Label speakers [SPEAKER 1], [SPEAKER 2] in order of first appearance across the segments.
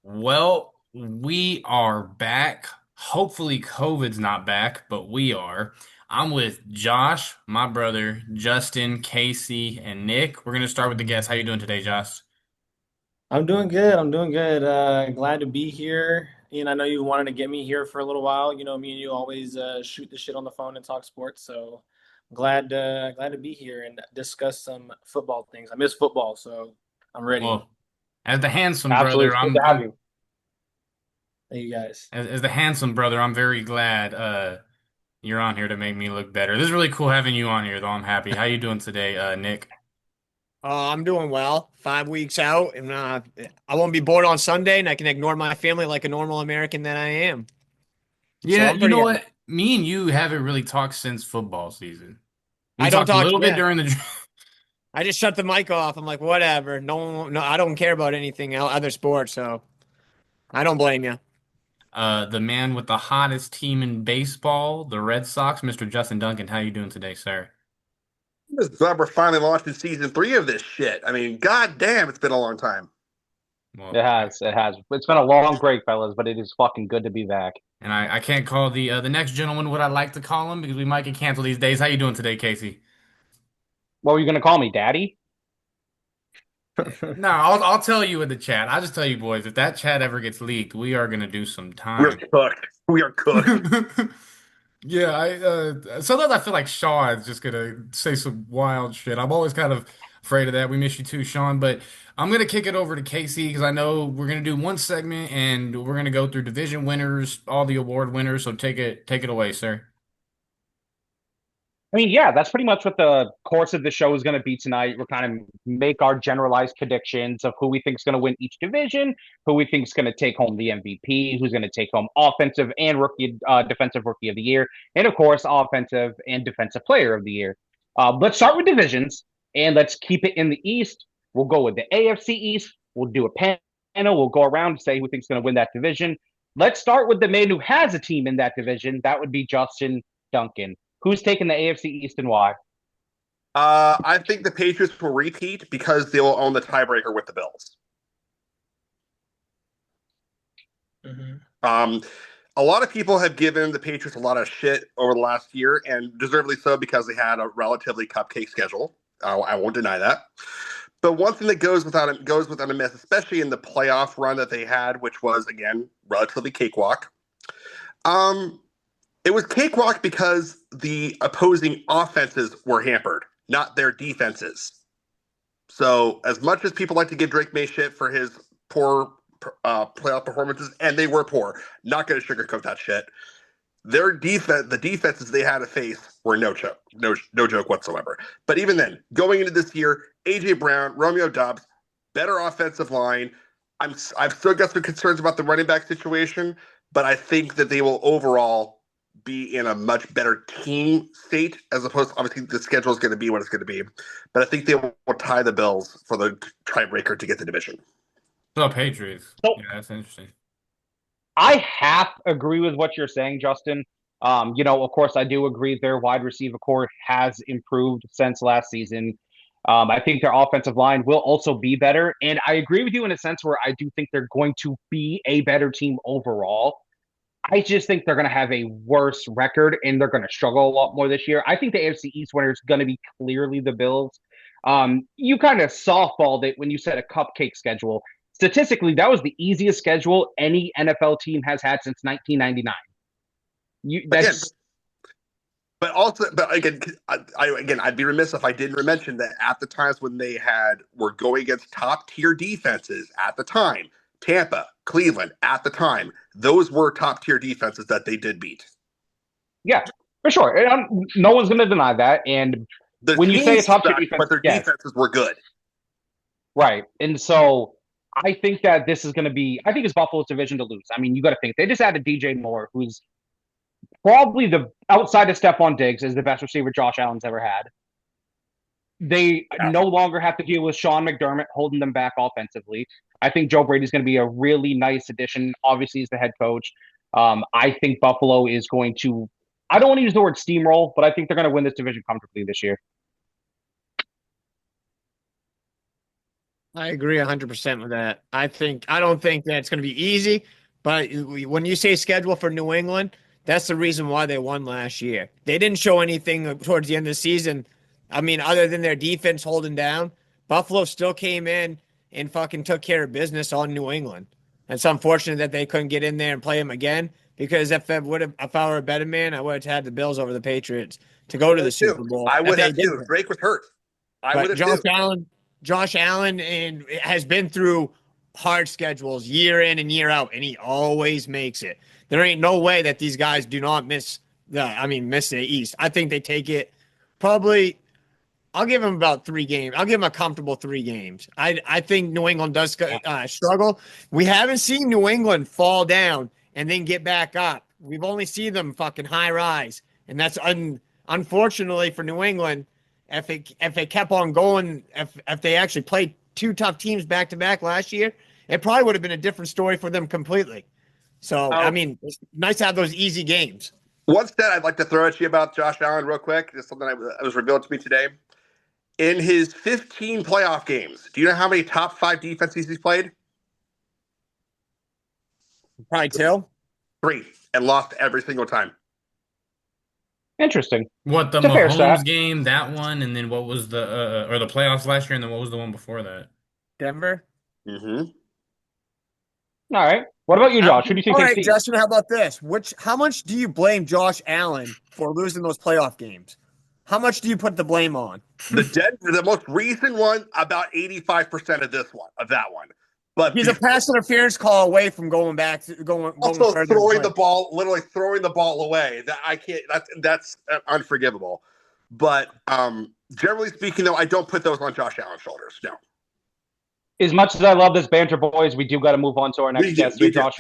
[SPEAKER 1] Well, we are back. Hopefully, COVID's not back, but we are. I'm with Josh, my brother, Justin, Casey, and Nick. We're gonna start with the guests. How you doing today, Josh?
[SPEAKER 2] I'm doing good. I'm doing good. Glad to be here. I know you wanted to get me here for a little while. Me and you always shoot the shit on the phone and talk sports. So glad to be here and discuss some football things. I miss football, so I'm ready.
[SPEAKER 1] Well, as the handsome
[SPEAKER 3] Absolutely,
[SPEAKER 1] brother,
[SPEAKER 3] it's good to have you.
[SPEAKER 2] Hey, you guys.
[SPEAKER 1] as the handsome brother, I'm very glad you're on here to make me look better. This is really cool having you on here, though. I'm happy. How you doing today, Nick?
[SPEAKER 3] I'm doing well. 5 weeks out, and I won't be bored on Sunday, and I can ignore my family like a normal American that I am. So
[SPEAKER 1] Yeah,
[SPEAKER 3] I'm
[SPEAKER 1] you
[SPEAKER 3] pretty
[SPEAKER 1] know
[SPEAKER 3] happy.
[SPEAKER 1] what? Me and you haven't really talked since football season. We
[SPEAKER 3] I don't
[SPEAKER 1] talked a
[SPEAKER 3] talk.
[SPEAKER 1] little bit
[SPEAKER 3] Yeah,
[SPEAKER 1] during the
[SPEAKER 3] I just shut the mic off. I'm like, whatever. No, I don't care about anything other sports, so I don't blame you.
[SPEAKER 1] the man with the hottest team in baseball, the Red Sox, Mr. Justin Duncan. How you doing today, sir?
[SPEAKER 4] I'm just glad we're finally launching season 3 of this shit. I mean, god damn, it's been a long time.
[SPEAKER 1] Well,
[SPEAKER 3] It has. It has. It's been a long break, fellas, but it is fucking good to be back.
[SPEAKER 1] and I can't call the next gentleman what I like to call him because we might get canceled these days. How you doing today, Casey?
[SPEAKER 3] What were you gonna call me, Daddy?
[SPEAKER 1] No, I'll tell you in the chat. I'll just tell you boys, if that chat ever gets leaked, we are gonna do some
[SPEAKER 4] We're
[SPEAKER 1] time.
[SPEAKER 4] cooked. We are cooked.
[SPEAKER 1] Yeah, I sometimes I feel like Sean's just gonna say some wild shit. I'm always kind of afraid of that. We miss you too, Sean, but I'm gonna kick it over to Casey because I know we're gonna do one segment and we're gonna go through division winners, all the award winners. So take it away, sir.
[SPEAKER 3] I mean, yeah, that's pretty much what the course of the show is going to be tonight. We're kind of make our generalized predictions of who we think is going to win each division, who we think is going to take home the MVP, who's going to take home offensive and defensive rookie of the year, and of course, offensive and defensive player of the year. Let's start with divisions and let's keep it in the East. We'll go with the AFC East. We'll do a panel. We'll go around and say who thinks going to win that division. Let's start with the man who has a team in that division. That would be Justin Duncan. Who's taking the AFC East and why?
[SPEAKER 4] I think the Patriots will repeat because they will own the tiebreaker with the Bills.
[SPEAKER 2] Mhm.
[SPEAKER 4] Um, a lot of people have given the Patriots a lot of shit over the last year, and deservedly so because they had a relatively cupcake schedule. I won't deny that. But one thing that goes without a miss, especially in the playoff run that they had, which was again relatively cakewalk. Um, It was cakewalk because the opposing offenses were hampered, not their defenses. So, as much as people like to give Drake May shit for his poor playoff performances, and they were poor, not going to sugarcoat that shit. Their defense, the defenses they had to face, were no joke, no joke whatsoever. But even then, going into this year, AJ Brown, Romeo Dobbs, better offensive line. I've still got some concerns about the running back situation, but I think that they will overall be in a much better team state as opposed to obviously the schedule is going to be what it's going to be. But I think they will tie the Bills for the tiebreaker to get the division.
[SPEAKER 1] What's up, Patriots?
[SPEAKER 3] So
[SPEAKER 1] Yeah, that's interesting.
[SPEAKER 3] I half agree with what you're saying, Justin. Of course, I do agree their wide receiver core has improved since last season. I think their offensive line will also be better. And I agree with you in a sense where I do think they're going to be a better team overall. I just think they're going to have a worse record and they're going to struggle a lot more this year. I think the AFC East winner is going to be clearly the Bills. You kind of softballed it when you said a cupcake schedule. Statistically, that was the easiest schedule any NFL team has had since 1999. You
[SPEAKER 4] Again,
[SPEAKER 3] that's
[SPEAKER 4] but again, I'd be remiss if I didn't mention that at the times when they were going against top tier defenses at the time, Tampa, Cleveland, at the time, those were top tier defenses that they did beat.
[SPEAKER 3] Yeah, for sure. No one's going to deny that. And
[SPEAKER 4] The
[SPEAKER 3] when you say a
[SPEAKER 4] teams
[SPEAKER 3] top tier
[SPEAKER 4] sucked,
[SPEAKER 3] defense,
[SPEAKER 4] but their
[SPEAKER 3] yes,
[SPEAKER 4] defenses were good.
[SPEAKER 3] right. And so I think that this is going to be. I think it's Buffalo's division to lose. I mean, you got to think they just added DJ Moore, who's probably the outside of Stephon Diggs is the best receiver Josh Allen's ever had. They
[SPEAKER 4] Yeah.
[SPEAKER 3] no longer have to deal with Sean McDermott holding them back offensively. I think Joe Brady's going to be a really nice addition. Obviously, he's the head coach. I think Buffalo is going to. I don't want to use the word steamroll, but I think they're going to win this division comfortably this year.
[SPEAKER 5] I agree 100% with that. I don't think that it's going to be easy, but when you say schedule for New England, that's the reason why they won last year. They didn't show anything towards the end of the season. I mean, other than their defense holding down, Buffalo still came in and fucking took care of business on New England. It's unfortunate that they couldn't get in there and play them again because if I were a betting man, I would have had the Bills over the Patriots to go to the Super Bowl.
[SPEAKER 4] I would
[SPEAKER 5] If they
[SPEAKER 4] have too.
[SPEAKER 5] didn't.
[SPEAKER 4] If Drake was hurt. I would
[SPEAKER 5] But
[SPEAKER 4] have too.
[SPEAKER 5] Josh Allen and has been through hard schedules year in and year out, and he always makes it. There ain't no way that these guys do not miss the East. I think they take it probably. I'll give them about 3 games. I'll give them a comfortable 3 games. I think New England does struggle. We haven't seen New England fall down and then get back up. We've only seen them fucking high rise, and that's unfortunately for New England. If they kept on going, if they actually played 2 tough teams back to back last year, it probably would have been a different story for them completely. So I mean, it's nice to have those easy games.
[SPEAKER 4] One stat I'd like to throw at you about Josh Allen real quick. It's something that was revealed to me today. In his 15 playoff games, do you know how many top 5 defenses he's played?
[SPEAKER 5] Probably 2.
[SPEAKER 4] 3, and lost every single time.
[SPEAKER 3] Interesting.
[SPEAKER 1] What, the
[SPEAKER 3] It's a fair stat.
[SPEAKER 1] Mahomes game, that one, and then what was the or the playoffs last year, and then what was the one before that?
[SPEAKER 5] Denver.
[SPEAKER 4] Mm-hmm.
[SPEAKER 3] All right. What about you, Josh? Who do you think
[SPEAKER 5] All
[SPEAKER 3] takes
[SPEAKER 5] right,
[SPEAKER 3] the East?
[SPEAKER 5] Justin, how about this? How much do you blame Josh Allen for losing those playoff games? How much do you put the blame on?
[SPEAKER 4] The most recent one, about 85% of that one. But
[SPEAKER 5] he's a pass interference call away from going back to going.
[SPEAKER 4] Also throwing the ball, literally throwing the ball away. That I can't. That's unforgivable. But generally speaking, though, I don't put those on Josh Allen's shoulders. No.
[SPEAKER 3] As much as I love this banter, boys, we do got to move on to our next guest here, Josh.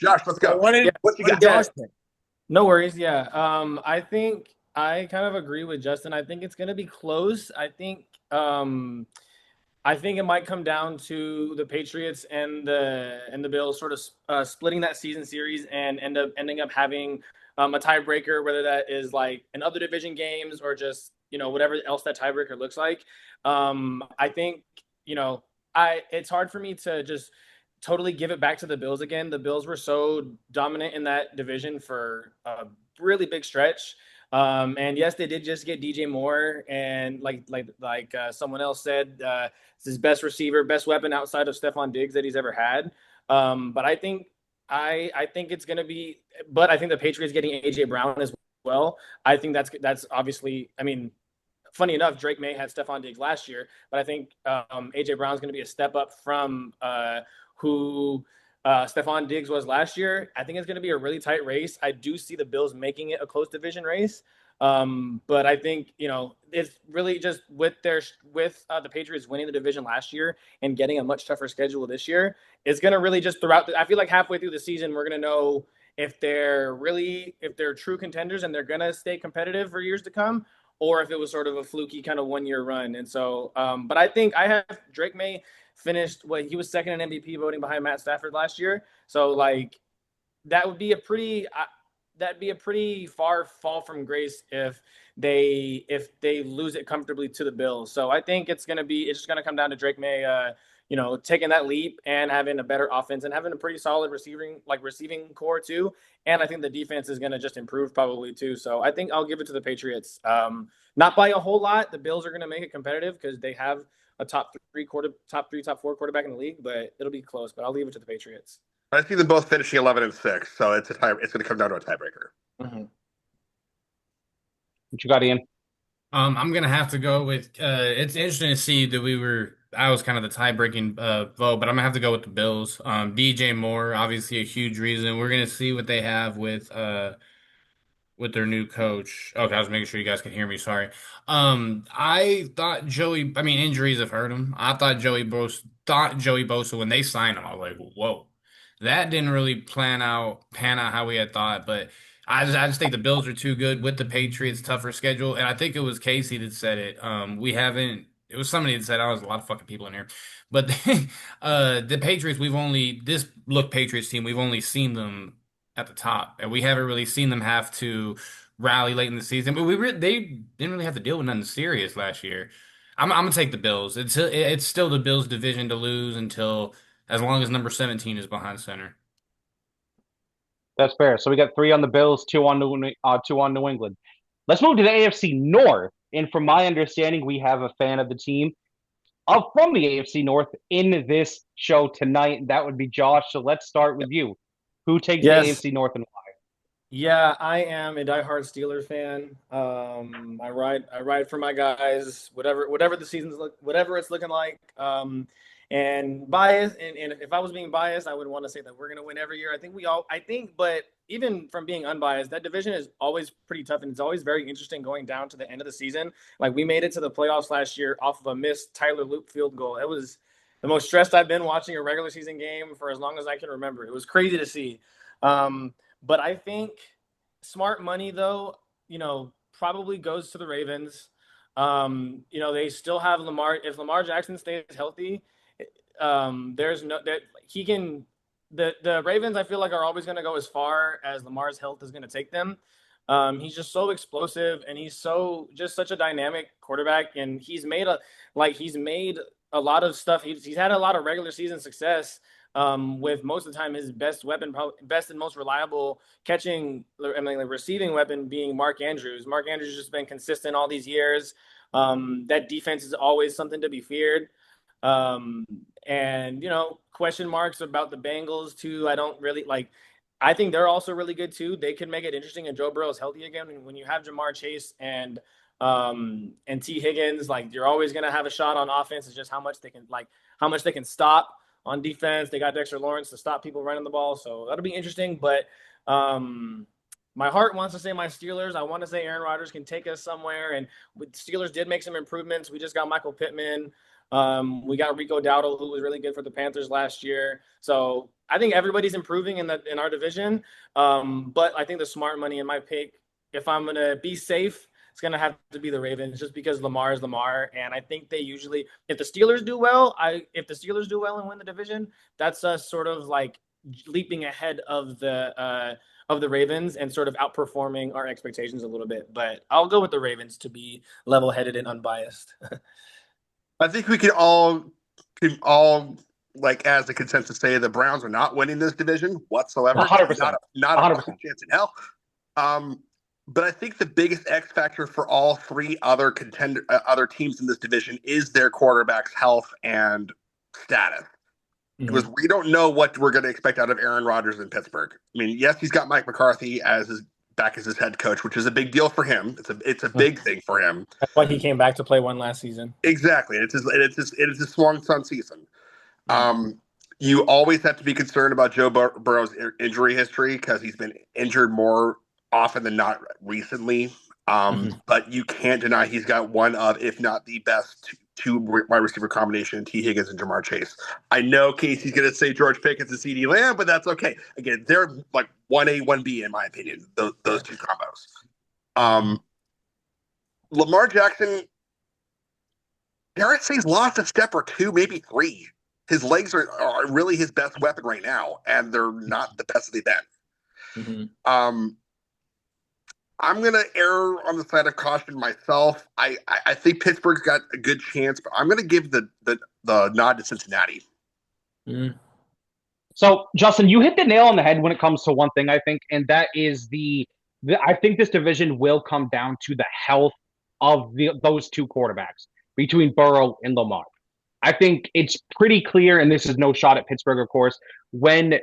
[SPEAKER 4] Josh, let's go.
[SPEAKER 2] What
[SPEAKER 4] you got?
[SPEAKER 2] Josh pick? No worries. Yeah. I think I kind of agree with Justin. I think it's going to be close. I think it might come down to the Patriots and the Bills sort of splitting that season series and ending up having a tiebreaker, whether that is like in other division games or just whatever else that tiebreaker looks like. I think it's hard for me to just totally give it back to the Bills again. The Bills were so dominant in that division for a really big stretch. And yes, they did just get DJ Moore, and like someone else said, it's his best receiver, best weapon outside of Stephon Diggs that he's ever had. But I think it's going to be. But I think the Patriots getting AJ Brown as well. I think that's obviously. I mean, funny enough, Drake May had Stephon Diggs last year, but I think AJ Brown is going to be a step up from who Stephon Diggs was last year. I think it's going to be a really tight race. I do see the Bills making it a close division race. But I think, it's really just with the Patriots winning the division last year and getting a much tougher schedule this year, it's going to really just I feel like halfway through the season, we're going to know if they're true contenders and they're going to stay competitive for years to come, or if it was sort of a fluky kind of 1-year run. And so, but I think I have Drake May finished he was second in MVP voting behind Matt Stafford last year. So like that would be a pretty far fall from grace if they lose it comfortably to the Bills. So I think it's just going to come down to Drake May taking that leap and having a better offense and having a pretty solid receiving core too. And I think the defense is going to just improve probably too. So I think I'll give it to the Patriots. Not by a whole lot. The Bills are going to make it competitive because they have a top 4 quarterback in the league, but it'll be close. But I'll leave it to the Patriots.
[SPEAKER 4] I see them both finishing 11-6, so it's It's going to come down to a tiebreaker.
[SPEAKER 2] Mm-hmm.
[SPEAKER 3] What you got, Ian?
[SPEAKER 1] I'm gonna have to go with. It's interesting to see that I was kind of the tie-breaking vote, but I'm gonna have to go with the Bills. DJ Moore, obviously a huge reason. We're gonna see what they have with their new coach. Okay, I was making sure you guys can hear me. Sorry. I thought I mean, injuries have hurt him. I thought Joey Bosa when they signed him, I was like, whoa, that didn't really pan out how we had thought. But I just think the Bills are too good with the Patriots' tougher schedule. And I think it was Casey that said it. It was somebody that said, oh, there's a lot of fucking people in here. But the Patriots, Patriots team, we've only seen them at the top, and we haven't really seen them have to rally late in the season. But they didn't really have to deal with nothing serious last year. I'm gonna take the Bills. It's still the Bills' division to lose until as long as number 17 is behind center.
[SPEAKER 3] That's fair. So we got 3 on the Bills, 2 on New England. Let's move to the AFC North. And from my understanding, we have a fan of the team from the AFC North in this show tonight. That would be Josh. So let's start with you. Who takes the
[SPEAKER 2] Yes.
[SPEAKER 3] AFC North and why?
[SPEAKER 2] Yeah, I am a diehard Steelers fan. I ride for my guys, whatever whatever it's looking like. And bias, and if I was being biased, I would want to say that we're gonna win every year. But even from being unbiased, that division is always pretty tough, and it's always very interesting going down to the end of the season. Like we made it to the playoffs last year off of a missed Tyler Loop field goal. It was the most stressed I've been watching a regular season game for as long as I can remember. It was crazy to see. But I think smart money, though, probably goes to the Ravens. They still have Lamar. If Lamar Jackson stays healthy, there's no that he can. The Ravens, I feel like, are always going to go as far as Lamar's health is going to take them. He's just so explosive, and he's such a dynamic quarterback, and he's made a lot of stuff. He's had a lot of regular season success. With most of the time his best weapon, best and most reliable receiving weapon being Mark Andrews. Mark Andrews has just been consistent all these years. That defense is always something to be feared. And question marks about the Bengals too. I think they're also really good too. They can make it interesting, and Joe Burrow is healthy again. When you have Jamar Chase and T Higgins, you're always going to have a shot on offense. It's just how much they can stop. On defense, they got Dexter Lawrence to stop people running the ball, so that'll be interesting. But my heart wants to say my Steelers. I want to say Aaron Rodgers can take us somewhere, and Steelers did make some improvements. We just got Michael Pittman. We got Rico Dowdle, who was really good for the Panthers last year. So I think everybody's improving in our division. But I think the smart money in my pick, if I'm gonna be safe, it's going to have to be the Ravens just because Lamar is Lamar. And I think they usually, if the Steelers do well and win the division, that's us sort of like leaping ahead of the Ravens and sort of outperforming our expectations a little bit. But I'll go with the Ravens to be level-headed and unbiased.
[SPEAKER 4] I think we can all as a consensus say the Browns are not winning this division whatsoever.
[SPEAKER 3] 100%.
[SPEAKER 4] Not a chance in hell. But I think the biggest X factor for all 3 other teams in this division is their quarterback's health and status. Mm-hmm. Because we don't know what we're going to expect out of Aaron Rodgers in Pittsburgh. I mean, yes, he's got Mike McCarthy as his head coach, which is a big deal for him. It's a big thing for him.
[SPEAKER 2] That's why he came back to play one last season.
[SPEAKER 4] Exactly. It is his swan song season. Mm-hmm. You always have to be concerned about Joe Burrow's injury history because he's been injured more often than not recently. But you can't deny he's got one of, if not the best two wide receiver combination, T. Higgins and Jamar Chase. I know Casey's going to say George Pickens and CeeDee Lamb, but that's okay. Again, they're like 1A, 1B in my opinion, those two combos. Lamar Jackson, dare I say, he's lost a step or two, maybe 3. His legs are really his best weapon right now, and they're not the best they've been. Mm-hmm. I'm going to err on the side of caution myself. I think Pittsburgh's got a good chance, but I'm going to give the nod to Cincinnati.
[SPEAKER 3] Mm. So, Justin, you hit the nail on the head when it comes to one thing, I think, and that is I think this division will come down to the health of those 2 quarterbacks between Burrow and Lamar. I think it's pretty clear, and this is no shot at Pittsburgh, of course, when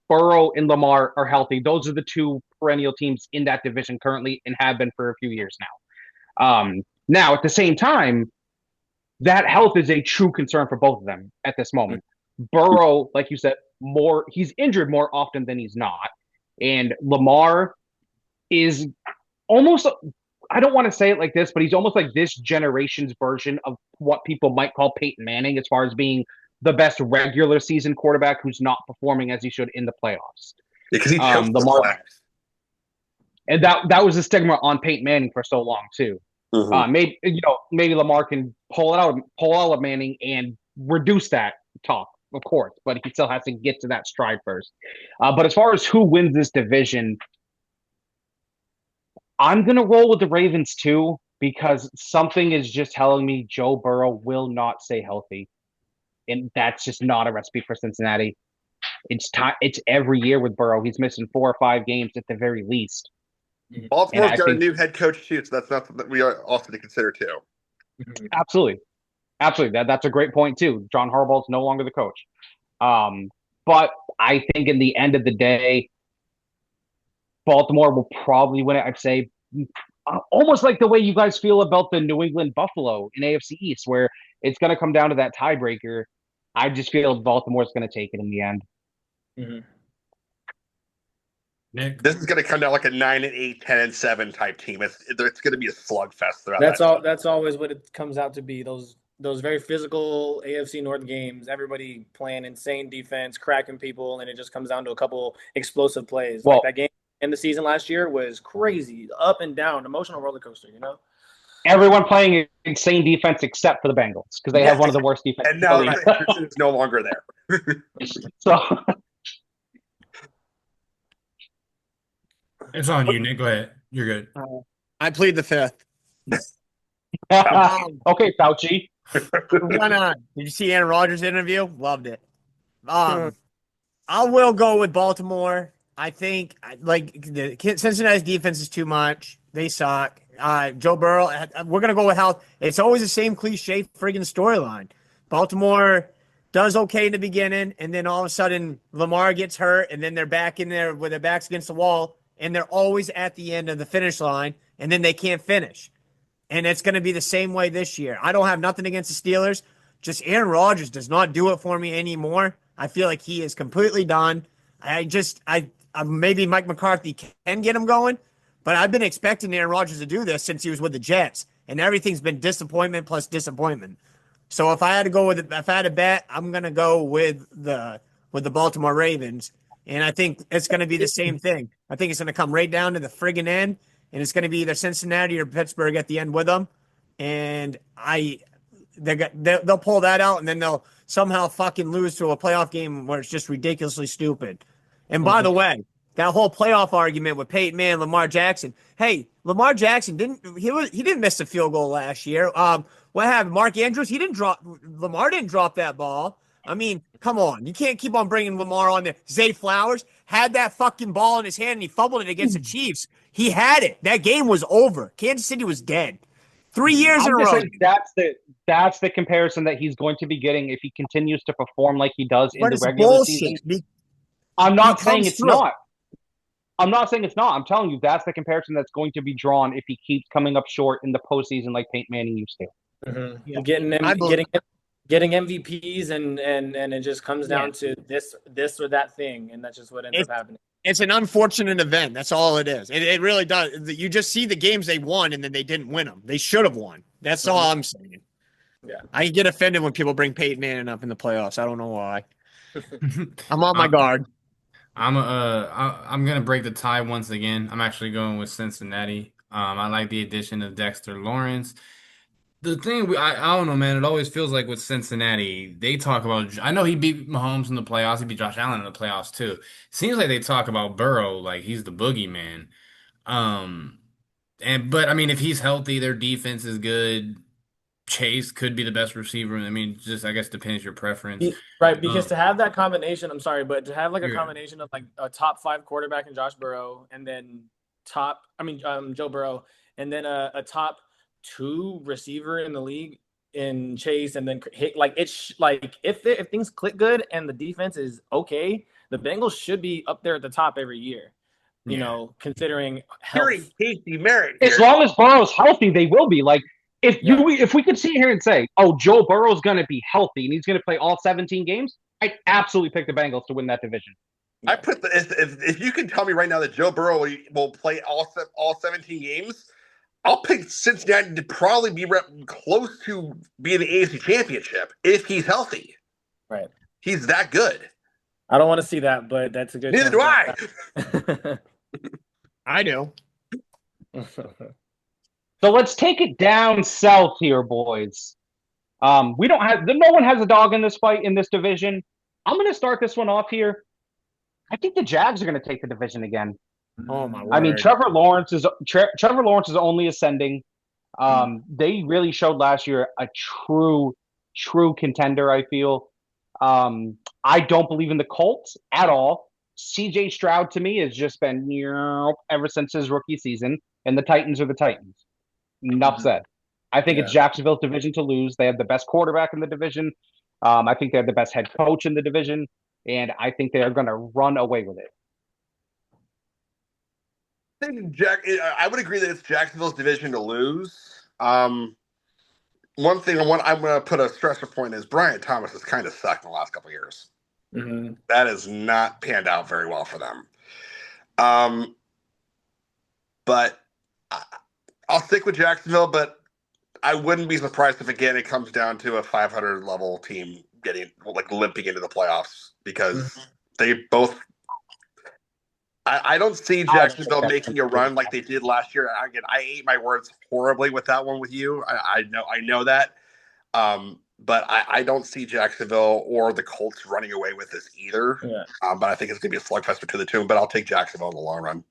[SPEAKER 3] Burrow and Lamar are healthy, those are the 2 perennial teams in that division currently and have been for a few years now. Now, at the same time, that health is a true concern for both of them at this moment. Burrow, like you said, he's injured more often than he's not. And Lamar is almost, I don't want to say it like this, but he's almost like this generation's version of what people might call Peyton Manning as far as being the best regular season quarterback who's not performing as he should in the playoffs.
[SPEAKER 4] Because he choked Lamar.
[SPEAKER 3] And that was the stigma on Peyton Manning for so long too. Mm-hmm. Maybe Lamar can pull out of Manning and reduce that talk, of course, but he still has to get to that stride first. But as far as who wins this division, I'm gonna roll with the Ravens too. because something is just telling me Joe Burrow will not stay healthy. And that's just not a recipe for Cincinnati. It's time. It's every year with Burrow. He's missing 4 or 5 games at the very least.
[SPEAKER 4] Baltimore's got a new head coach too, so that's something that we are also to consider too.
[SPEAKER 3] Absolutely. That's a great point too. John Harbaugh's no longer the coach. But I think in the end of the day, Baltimore will probably win it. I'd say almost like the way you guys feel about the New England Buffalo in AFC East, where it's going to come down to that tiebreaker. I just feel Baltimore's going to take it in the end.
[SPEAKER 1] Nick,
[SPEAKER 4] This is going to come down like a 9-8, 10-7 type team. It's going to be a slugfest throughout.
[SPEAKER 2] That's always what it comes out to be. Those very physical AFC North games. Everybody playing insane defense, cracking people, and it just comes down to a couple explosive plays.
[SPEAKER 3] Well,
[SPEAKER 2] like that game in the season last year was crazy, up and down, emotional roller coaster.
[SPEAKER 3] Everyone playing insane defense except for the Bengals because they have one of the worst defenses.
[SPEAKER 4] And now it's no longer there.
[SPEAKER 3] So
[SPEAKER 1] it's on you, Nick. Go ahead. You're good.
[SPEAKER 5] I plead the fifth.
[SPEAKER 3] okay, Fauci.
[SPEAKER 5] Why not? Did you see Aaron Rodgers' interview? Loved it. I will go with Baltimore. I think the Cincinnati's defense is too much. They suck. Joe Burrow, we're going to go with health. It's always the same cliche friggin' storyline. Baltimore does okay in the beginning, and then all of a sudden Lamar gets hurt, and then they're back in there with their backs against the wall, and they're always at the end of the finish line, and then they can't finish. And it's going to be the same way this year. I don't have nothing against the Steelers. Just Aaron Rodgers does not do it for me anymore. I feel like he is completely done. Maybe Mike McCarthy can get him going, but I've been expecting Aaron Rodgers to do this since he was with the Jets, and everything's been disappointment plus disappointment. So if I had to bet, I'm going to go with the Baltimore Ravens, and I think it's going to be the same thing. I think it's going to come right down to the friggin' end, and it's going to be either Cincinnati or Pittsburgh at the end with them, and they'll pull that out, and then they'll somehow fucking lose to a playoff game where it's just ridiculously stupid. And by the way, that whole playoff argument with Peyton Manning, Lamar Jackson. Hey, Lamar Jackson didn't miss a field goal last year. What happened? Mark Andrews, Lamar didn't drop that ball. I mean, come on. You can't keep on bringing Lamar on there. Zay Flowers had that fucking ball in his hand and he fumbled it against the Chiefs. He had it. That game was over. Kansas City was dead. 3 years in a row.
[SPEAKER 3] That's the comparison that he's going to be getting if he continues to perform like he does in the regular season. I'm not saying it's not. I'm not saying it's not. I'm telling you that's the comparison that's going to be drawn if he keeps coming up short in the postseason like Peyton Manning used to.
[SPEAKER 2] Yeah. Getting MVPs and it just comes down to this or that thing, and that's just what ends up happening.
[SPEAKER 5] It's an unfortunate event. That's all it is. It really does. You just see the games they won, and then they didn't win them. They should have won. That's all I'm saying.
[SPEAKER 2] Yeah,
[SPEAKER 5] I get offended when people bring Peyton Manning up in the playoffs. I don't know why. I'm on my guard.
[SPEAKER 1] I'm gonna break the tie once again. I'm actually going with Cincinnati. I like the addition of Dexter Lawrence. The thing I don't know, man. It always feels like with Cincinnati, they talk about. I know he beat Mahomes in the playoffs. He beat Josh Allen in the playoffs too. Seems like they talk about Burrow like he's the boogeyman. But I mean, if he's healthy, their defense is good. Chase could be the best receiver. I mean, just I guess depends your preference.
[SPEAKER 2] Right, because to have that combination, I'm sorry, but to have like a combination of like a top 5 quarterback in Josh Burrow and then Joe Burrow, and then a top 2 receiver in the league in Chase, and then if things click good and the defense is okay, the Bengals should be up there at the top every year. You know, considering health.
[SPEAKER 4] Casey Merritt.
[SPEAKER 3] As long as Burrow's healthy, they will be. Like if we could sit here and say, "Oh, Joe Burrow's going to be healthy and he's going to play all 17 games," I'd absolutely pick the Bengals to win that division.
[SPEAKER 4] I put if you can tell me right now that Joe Burrow will play all 17 games, I'll pick Cincinnati to probably be close to being the AFC Championship if he's healthy.
[SPEAKER 2] Right,
[SPEAKER 4] he's that good.
[SPEAKER 2] I don't want to see that, but that's a good.
[SPEAKER 4] Neither do I.
[SPEAKER 5] I do.
[SPEAKER 3] So let's take it down south here, boys. No one has a dog in this fight in this division. I'm going to start this one off here. I think the Jags are going to take the division again.
[SPEAKER 5] Oh my word!
[SPEAKER 3] I mean, Trevor Lawrence is only ascending. They really showed last year a true contender, I feel. I don't believe in the Colts at all. CJ Stroud to me has just been ever since his rookie season, and the Titans are the Titans. Enough said. I think it's
[SPEAKER 2] Yeah.
[SPEAKER 3] Jacksonville's division to lose. They have the best quarterback in the division. I think they have the best head coach in the division, and I think they are going to run away with it.
[SPEAKER 4] I would agree that it's Jacksonville's division to lose. One thing I'm going to put a stressor point is Brian Thomas has kind of sucked in the last couple of years.
[SPEAKER 2] Mm-hmm.
[SPEAKER 4] That has not panned out very well for them. But I'll stick with Jacksonville, but I wouldn't be surprised if, again, it comes down to a 500 level team getting limping into the playoffs because they both. I don't see Jacksonville making a run like they did last year. Again, I ate my words horribly with that one with you. I know that. But I don't see Jacksonville or the Colts running away with this either.
[SPEAKER 2] Yeah.
[SPEAKER 4] But I think it's going to be a slugfest between the two. But I'll take Jacksonville in the long run.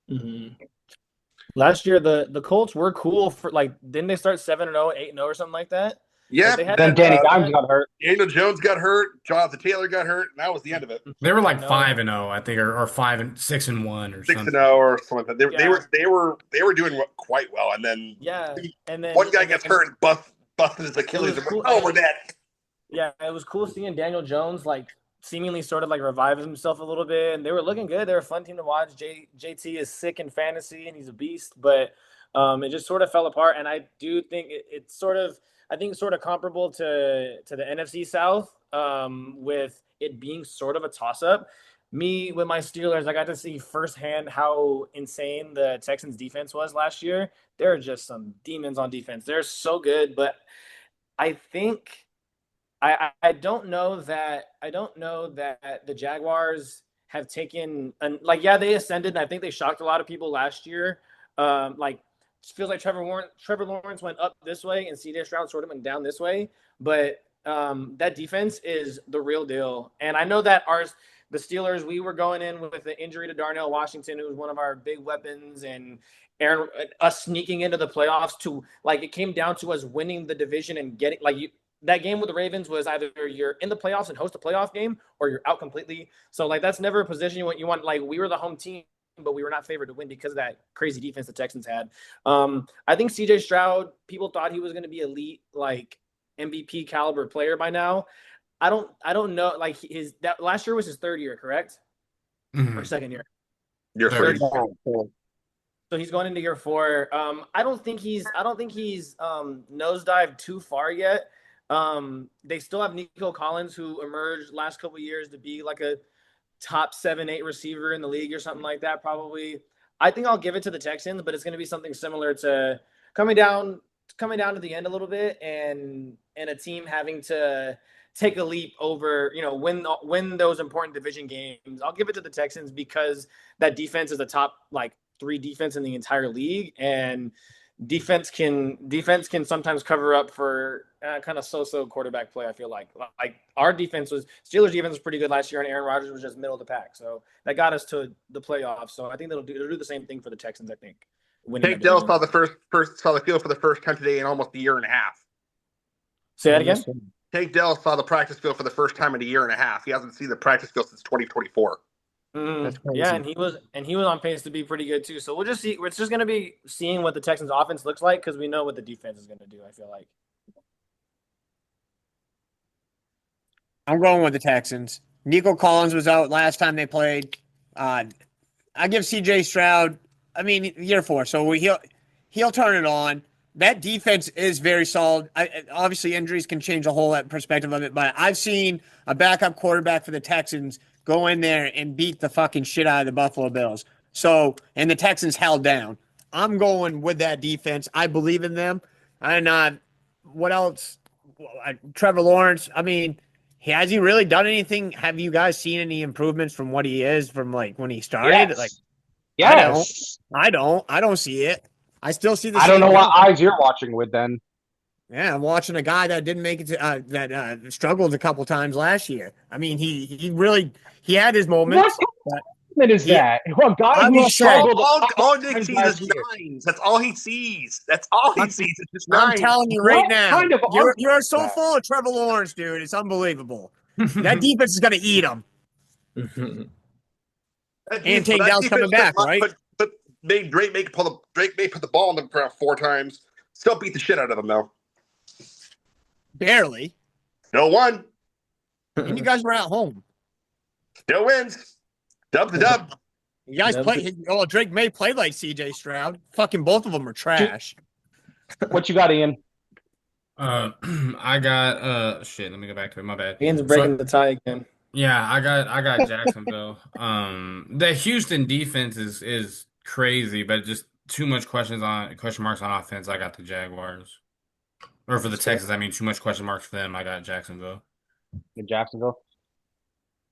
[SPEAKER 2] Mm-hmm. Last year, the Colts were cool for didn't they start 7-0, 8-0 or something like that?
[SPEAKER 4] Yeah.
[SPEAKER 3] Then Danny Dimes got hurt.
[SPEAKER 4] Daniel Jones got hurt. Jonathan Taylor got hurt, and that was the end of it.
[SPEAKER 1] They were like 5-0, I think, or 6-1 or something.
[SPEAKER 4] 6-0 or something. They were doing quite well, and then one guy gets hurt and busted his Achilles. Cool. Oh, we're dead.
[SPEAKER 2] Yeah, it was cool seeing Daniel Jones seemingly sort of revive himself a little bit, and they were looking good. They were a fun team to watch. JT is sick in fantasy, and he's a beast, but it just sort of fell apart. And I do think it's sort of comparable to the NFC South, with it being sort of a toss-up. Me, with my Steelers, I got to see firsthand how insane the Texans defense was last year. There are just some demons on defense. They're so good, but I think I don't know that the Jaguars have taken they ascended, and I think they shocked a lot of people last year. It feels like Trevor Lawrence went up this way and CJ Stroud sort of went down this way, but that defense is the real deal. And I know that the Steelers, we were going in with the injury to Darnell Washington, who was one of our big weapons, and us sneaking into the playoffs to it came down to us winning the division and getting that game with the Ravens was either you're in the playoffs and host a playoff game or you're out completely. So that's never a position you want. We were the home team, but we were not favored to win because of that crazy defense the Texans had. I think CJ Stroud, people thought he was going to be elite, MVP caliber player by now. I don't know. That last year was his third year, correct?
[SPEAKER 1] Mm-hmm.
[SPEAKER 2] Or second year?
[SPEAKER 4] Year 3.
[SPEAKER 2] So he's going into year 4. I don't think he's nosedived too far yet. They still have Nico Collins, who emerged last couple of years to be a top 7-8 receiver in the league or something like that. Probably, I think I'll give it to the Texans, but it's going to be something similar to coming down to the end a little bit, and a team having to take a leap over, win those important division games. I'll give it to the Texans because that defense is the top 3 defense in the entire league, and defense can sometimes cover up for kind of so-so quarterback play. I feel like our Steelers defense was pretty good last year, and Aaron Rodgers was just middle of the pack, so that got us to the playoffs. So I think they'll do the same thing for the Texans. I think.
[SPEAKER 4] Tank Dell saw the field for the first time today in almost a year and a half.
[SPEAKER 2] Say that again.
[SPEAKER 4] Tank Dell saw the practice field for the first time in a year and a half. He hasn't seen the practice field since 2024.
[SPEAKER 2] Yeah, and he was on pace to be pretty good too. So we'll just see. It's just going to be seeing what the Texans' offense looks like because we know what the defense is going to do. I feel like.
[SPEAKER 5] I'm going with the Texans. Nico Collins was out last time they played. I give CJ Stroud. Year 4, so he'll turn it on. That defense is very solid. Obviously, injuries can change the whole perspective of it, but I've seen a backup quarterback for the Texans go in there and beat the fucking shit out of the Buffalo Bills. So, and the Texans held down. I'm going with that defense. I believe in them. And what else? Trevor Lawrence. Has he really done anything? Have you guys seen any improvements from what he is from when he started?
[SPEAKER 3] Yes.
[SPEAKER 5] I don't see it. I still see the
[SPEAKER 3] I don't know what eyes you're watching with then.
[SPEAKER 5] Yeah, I'm watching a guy that didn't make it to that struggled a couple times last year. He had his moments.
[SPEAKER 3] statement is that? A guy
[SPEAKER 5] I'm
[SPEAKER 3] who
[SPEAKER 5] just saying.
[SPEAKER 3] struggled
[SPEAKER 4] All Nick
[SPEAKER 3] times
[SPEAKER 4] sees
[SPEAKER 3] last
[SPEAKER 4] is
[SPEAKER 3] year.
[SPEAKER 4] nines. That's all he sees. That's all he sees. It's just
[SPEAKER 5] I'm
[SPEAKER 4] nines.
[SPEAKER 5] telling you right
[SPEAKER 3] What
[SPEAKER 5] now,
[SPEAKER 3] kind of
[SPEAKER 5] you're
[SPEAKER 3] argument
[SPEAKER 5] so
[SPEAKER 3] is that?
[SPEAKER 5] full of Trevor Lawrence, dude. It's unbelievable. That defense is going to eat him. And Tank Dell's coming back, right?
[SPEAKER 4] But Drake may put the ball in the ground 4 times. Still beat the shit out of them though.
[SPEAKER 5] Barely.
[SPEAKER 4] Still won.
[SPEAKER 5] And you guys were at home.
[SPEAKER 4] Still wins. Dub the dub.
[SPEAKER 5] You guys play. Oh, Drake May played like CJ Stroud. Fucking both of them are trash.
[SPEAKER 3] What you got, Ian?
[SPEAKER 1] I got shit. Let me go back to it. My bad.
[SPEAKER 2] Ian's breaking the tie again.
[SPEAKER 1] Yeah, I got Jacksonville. The Houston defense is crazy, but just too much question marks on offense. I got the Jaguars. Or for the Texans, I mean, too much question marks for them. I got Jacksonville.
[SPEAKER 3] In Jacksonville.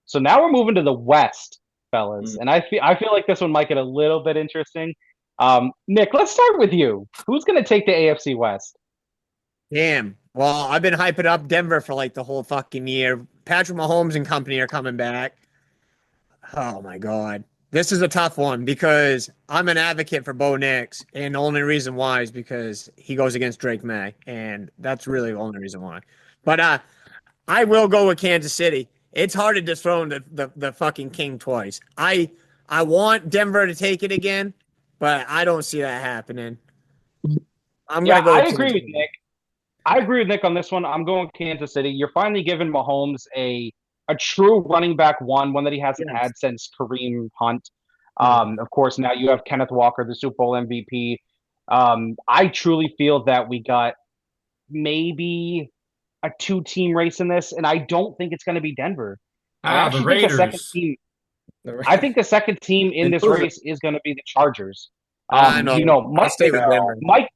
[SPEAKER 3] So now we're moving to the West, fellas, and I feel like this one might get a little bit interesting. Nick, let's start with you. Who's going to take the AFC West?
[SPEAKER 5] Damn. Well, I've been hyping up Denver for like the whole fucking year. Patrick Mahomes and company are coming back. Oh my God. This is a tough one because I'm an advocate for Bo Nix, and the only reason why is because he goes against Drake May, and that's really the only reason why. But I will go with Kansas City. It's hard to dethrone the fucking king twice. I want Denver to take it again, but I don't see that happening. I'm gonna go.
[SPEAKER 3] I agree with Nick. I agree with Nick on this one. I'm going Kansas City. You're finally giving Mahomes a true running back one that he hasn't had since Kareem Hunt. Of course, now you have Kenneth Walker, the Super Bowl MVP. I truly feel that we got maybe a 2-team race in this, and I don't think it's going to be Denver.
[SPEAKER 1] The Raiders.
[SPEAKER 3] I think the second team in this race is going to be the Chargers.
[SPEAKER 5] I know.
[SPEAKER 3] You know,
[SPEAKER 5] I'll stay with Denver.
[SPEAKER 3] Mike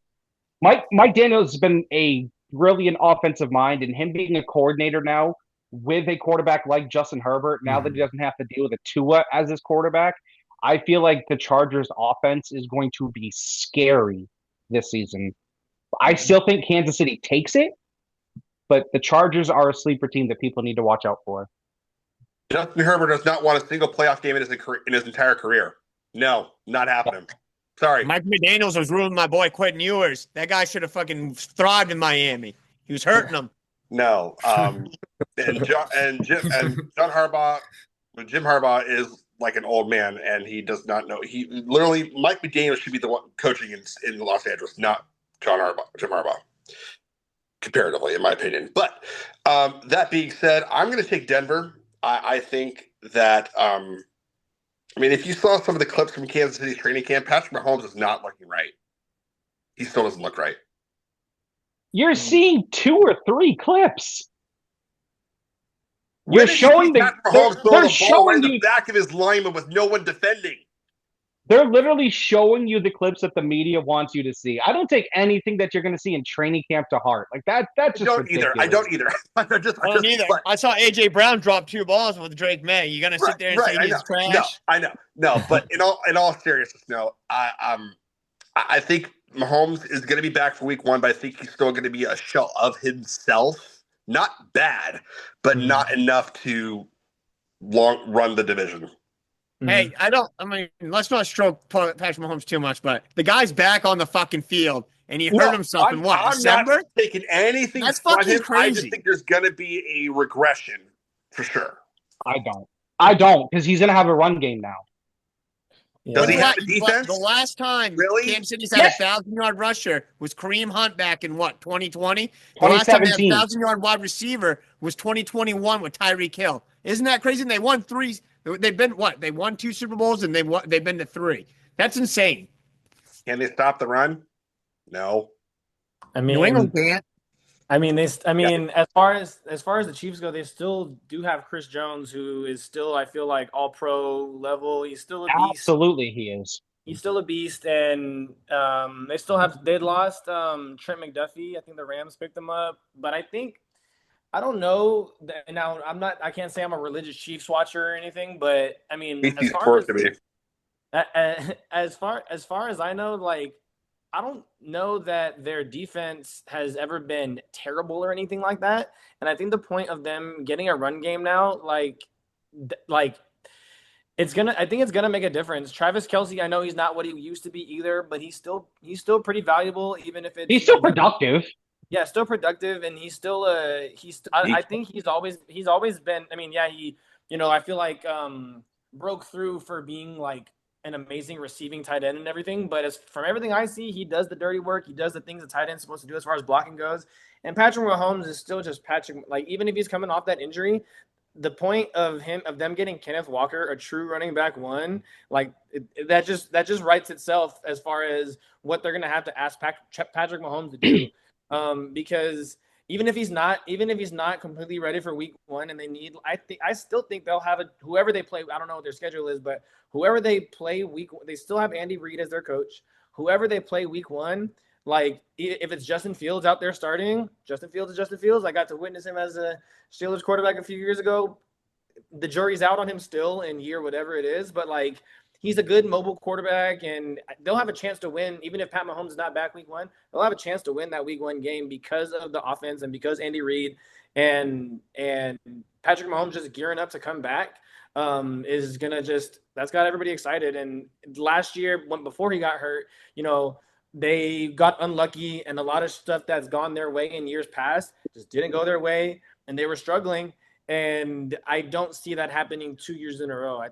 [SPEAKER 3] Daniels has been a brilliant offensive mind, and him being a coordinator now with a quarterback like Justin Herbert, now that he doesn't have to deal with a Tua as his quarterback, I feel like the Chargers offense is going to be scary this season. I still think Kansas City takes it, but the Chargers are a sleeper team that people need to watch out for.
[SPEAKER 4] Justin Herbert does not won a single playoff game in his entire career. No, not happening. Sorry.
[SPEAKER 5] Mike McDaniels was ruling my boy Quentin Ewers. That guy should have fucking thrived in Miami. He was hurting him.
[SPEAKER 4] No. Jim Harbaugh is like an old man, and he does not know. He literally, Mike McDaniel should be the one coaching in Los Angeles, not Jim Harbaugh, comparatively, in my opinion. But that being said, I'm going to take Denver. I think that, if you saw some of the clips from Kansas City's training camp, Patrick Mahomes is not looking right. He still doesn't look right.
[SPEAKER 3] You're seeing 2 or 3 clips. You're showing they're showing you
[SPEAKER 4] the back of his lineman with no one defending.
[SPEAKER 3] They're literally showing you the clips that the media wants you to see. I don't take anything that you're going to see in training camp to heart. Like that's just ridiculous.
[SPEAKER 4] I don't either. I don't either.
[SPEAKER 5] I saw AJ Brown drop 2 balls with Drake May. You gonna sit there and say he's trash?
[SPEAKER 4] No, I know. No, but in all seriousness, no. I think Mahomes is going to be back for week 1, but I think he's still going to be a shell of himself. Not bad, but not enough to run the division.
[SPEAKER 5] Hey, let's not stroke Patrick Mahomes too much, but the guy's back on the fucking field, and he hurt himself in what, December?
[SPEAKER 4] I'm not taking anything
[SPEAKER 5] That's
[SPEAKER 4] from
[SPEAKER 5] fucking
[SPEAKER 4] him.
[SPEAKER 5] crazy.
[SPEAKER 4] I just think there's going to be a regression for sure.
[SPEAKER 3] I don't, because he's going to have a run game now.
[SPEAKER 4] Yeah. Does he have a defense?
[SPEAKER 5] The last time Kansas City's had a 1,000-yard rusher was Kareem Hunt back in 2020? The last time they had a 1,000-yard wide receiver was 2021 with Tyreek Hill. Isn't that crazy? And they won 3. They've been what? They won 2 Super Bowls and they've been to 3. That's insane.
[SPEAKER 4] Can they stop the run? No.
[SPEAKER 5] New England can't.
[SPEAKER 2] As far as the Chiefs go, they still do have Chris Jones, who is still, I feel like, all pro level. He's still a beast.
[SPEAKER 3] Absolutely, he is.
[SPEAKER 2] He's still a beast, and they lost Trent McDuffie. I think the Rams picked him up, but I don't know. Now I can't say I'm a religious Chiefs watcher or anything, but as far as I know, like, I don't know that their defense has ever been terrible or anything like that. And I think the point of them getting a run game now, like I think it's gonna make a difference. Travis Kelce, I know he's not what he used to be either, but he's still pretty valuable, even if it's
[SPEAKER 3] He's still productive.
[SPEAKER 2] yeah, still productive, and I think he's always been. I mean, yeah, I feel like broke through for being like an amazing receiving tight end and everything. But as from everything I see, he does the dirty work. He does the things a tight end's supposed to do as far as blocking goes. And Patrick Mahomes is still just Patrick. Like even if he's coming off that injury, the point of them getting Kenneth Walker, a true running back one, like that just writes itself as far as what they're gonna have to ask Patrick Mahomes to do. Because even if he's not completely ready for week one and I still think they'll have whoever they play. I don't know what their schedule is, but whoever they play they still have Andy Reid as their coach. Whoever they play week one, like if it's Justin Fields out there starting, Justin Fields is Justin Fields. I got to witness him as a Steelers quarterback a few years ago. The jury's out on him still in year whatever it is, but like he's a good mobile quarterback, and they'll have a chance to win. Even if Pat Mahomes is not back week one, they'll have a chance to win that week one game because of the offense and because Andy Reid and Patrick Mahomes just gearing up to come back is gonna that's got everybody excited. And last year, before he got hurt, they got unlucky, and a lot of stuff that's gone their way in years past just didn't go their way, and they were struggling. And I don't see that happening 2 years in a row. I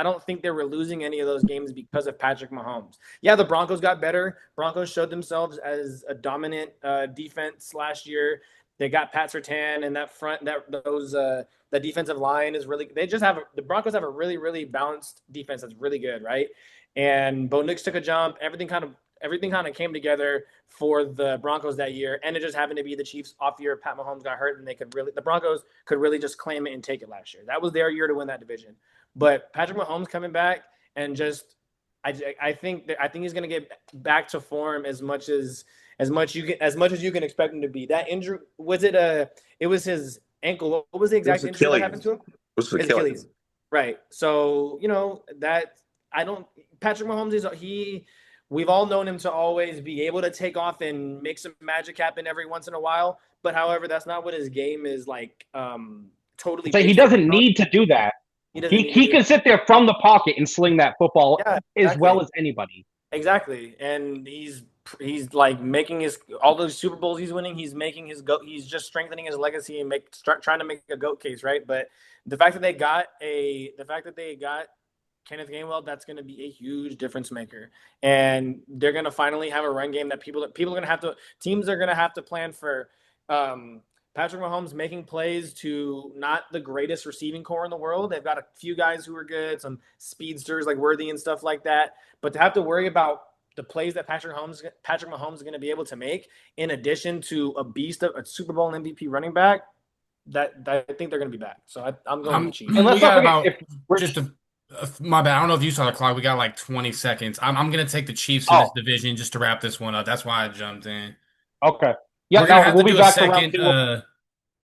[SPEAKER 2] don't think they were losing any of those games because of Patrick Mahomes. Yeah, the Broncos got better. Broncos showed themselves as a dominant defense last year. They got Pat Surtain, and that defensive line is really. The Broncos have a really, really balanced defense that's really good, right? And Bo Nix took a jump. Everything kind of came together for the Broncos that year, and it just happened to be the Chiefs off year. Pat Mahomes got hurt, and the Broncos could really just claim it and take it last year. That was their year to win that division. But Patrick Mahomes coming back and I think he's going to get back to form as much as you can expect him to be. That injury it was his ankle. What was the exact injury that happened to him?
[SPEAKER 4] It was Achilles.
[SPEAKER 2] Right. So Patrick Mahomes we've all known him to always be able to take off and make some magic happen every once in a while. But however, that's not what his game is like. Totally.
[SPEAKER 3] So he doesn't need to do that. He can sit there from the pocket and sling that football as well as anybody.
[SPEAKER 2] Exactly. And he's like making all those Super Bowls he's winning. He's making he's just strengthening his legacy and trying to make a GOAT case, right? But the fact that they got Kenneth Gainwell, that's going to be a huge difference maker. And they're going to finally have a run game that teams are going to have to plan for. Patrick Mahomes making plays to not the greatest receiving core in the world. They've got a few guys who are good, some speedsters like Worthy and stuff like that. But to have to worry about the plays that Patrick Mahomes is going to be able to make, in addition to a Super Bowl and MVP running back, that I think they're going to be back. So I'm going to Chiefs.
[SPEAKER 1] And my bad. I don't know if you saw the clock. We got like 20 seconds. I'm going to take the Chiefs in this division just to wrap this one up. That's why I jumped in.
[SPEAKER 3] Okay. Yeah, we'll be back to round two.